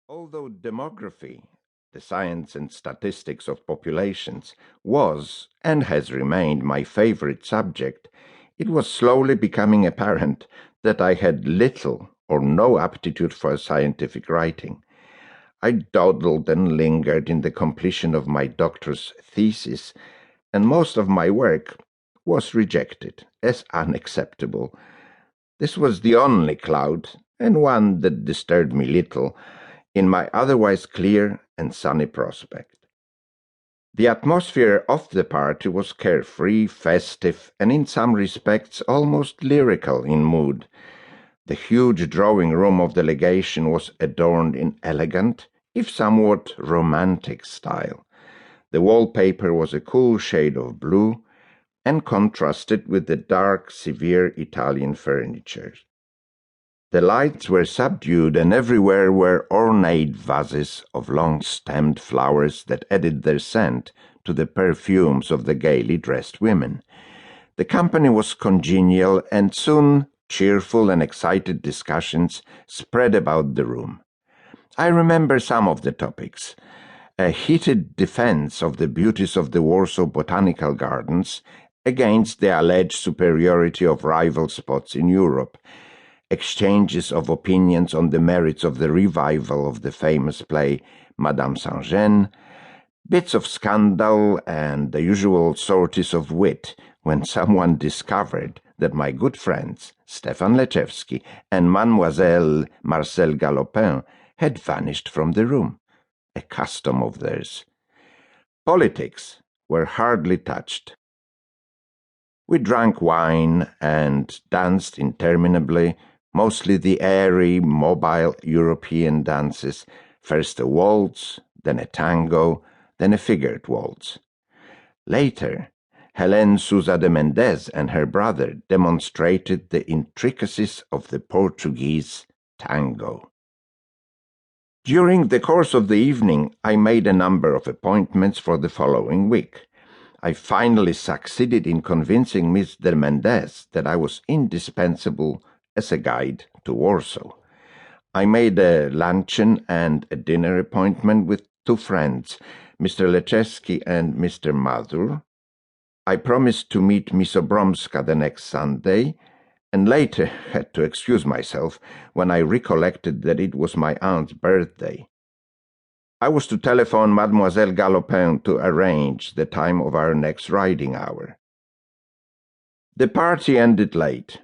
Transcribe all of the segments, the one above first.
Although demography, the science and statistics of populations, was and has remained my favorite subject, it was slowly becoming apparent that I had little or no aptitude for scientific writing. I dawdled and lingered in the completion of my doctor's thesis, and most of my work was rejected as unacceptable. This was the only cloud, and one that disturbed me little, in my otherwise clear and sunny prospect. The atmosphere of the party was carefree, festive, and in some respects almost lyrical in mood. The huge drawing room of the legation was adorned in elegant, if somewhat romantic style. The wallpaper was a cool shade of blue, and contrasted with the dark, severe Italian furniture. The lights were subdued, and everywhere were ornate vases of long-stemmed flowers that added their scent to the perfumes of the gaily dressed women. The company was congenial, and soon cheerful and excited discussions spread about the room. I remember some of the topics: a heated defense of the beauties of the Warsaw Botanical Gardens against the alleged superiority of rival spots in Europe, exchanges of opinions on the merits of the revival of the famous play Madame Saint-Jean, bits of scandal, and the usual sorties of wit when someone discovered that my good friends Stefan Lechewski and Mademoiselle Marcel Galopin had vanished from the room, a custom of theirs. Politics were hardly touched. We drank wine and danced interminably, mostly the airy, mobile European dances, first a waltz, then a tango, then a figured waltz. Later, Helene Sousa de Mendes and her brother demonstrated the intricacies of the Portuguese tango. During the course of the evening, I made a number of appointments for the following week. I finally succeeded in convincing Miss de Mendes that I was indispensable as a guide to Warsaw. I made a luncheon and a dinner appointment with two friends, Mr. Lechewski and Mr. Mazur. I promised to meet Miss Obromska the next Sunday, and later had to excuse myself when I recollected that it was my aunt's birthday. I was to telephone Mademoiselle Galopin to arrange the time of our next riding hour. The party ended late.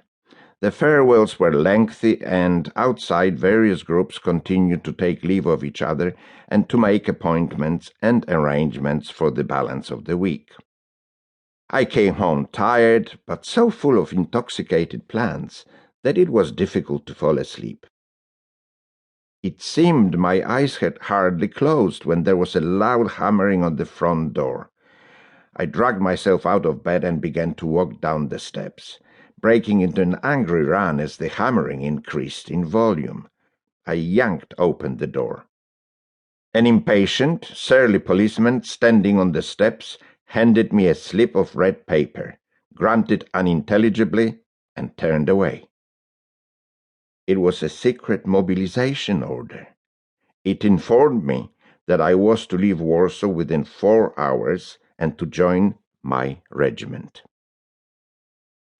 The farewells were lengthy, and outside various groups continued to take leave of each other and to make appointments and arrangements for the balance of the week. I came home tired, but so full of intoxicated plans that it was difficult to fall asleep. It seemed my eyes had hardly closed when there was a loud hammering on the front door. I dragged myself out of bed and began to walk down the steps, breaking into an angry run as the hammering increased in volume. I yanked open the door. An impatient, surly policeman standing on the steps handed me a slip of red paper, grunted unintelligibly, and turned away. It was a secret mobilization order. It informed me that I was to leave Warsaw within 4 hours and to join my regiment.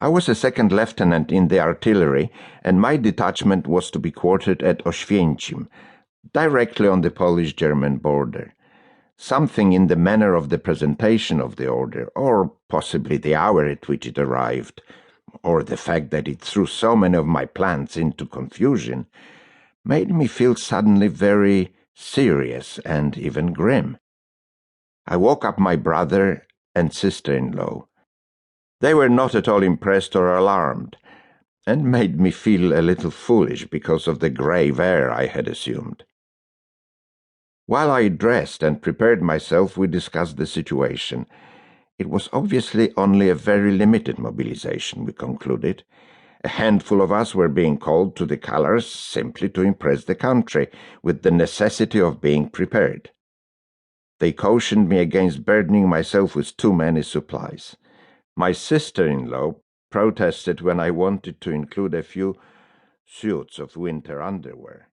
I was a second lieutenant in the artillery, and my detachment was to be quartered at Oświęcim, directly on the Polish-German border. Something in the manner of the presentation of the order, or possibly the hour at which it arrived, or the fact that it threw so many of my plans into confusion, made me feel suddenly very serious and even grim. I woke up my brother and sister-in-law. They were not at all impressed or alarmed, and made me feel a little foolish because of the grave air I had assumed. While I dressed and prepared myself, we discussed the situation. It was obviously only a very limited mobilization, we concluded. A handful of us were being called to the colors simply to impress the country, with the necessity of being prepared. They cautioned me against burdening myself with too many supplies. My sister-in-law protested when I wanted to include a few suits of winter underwear.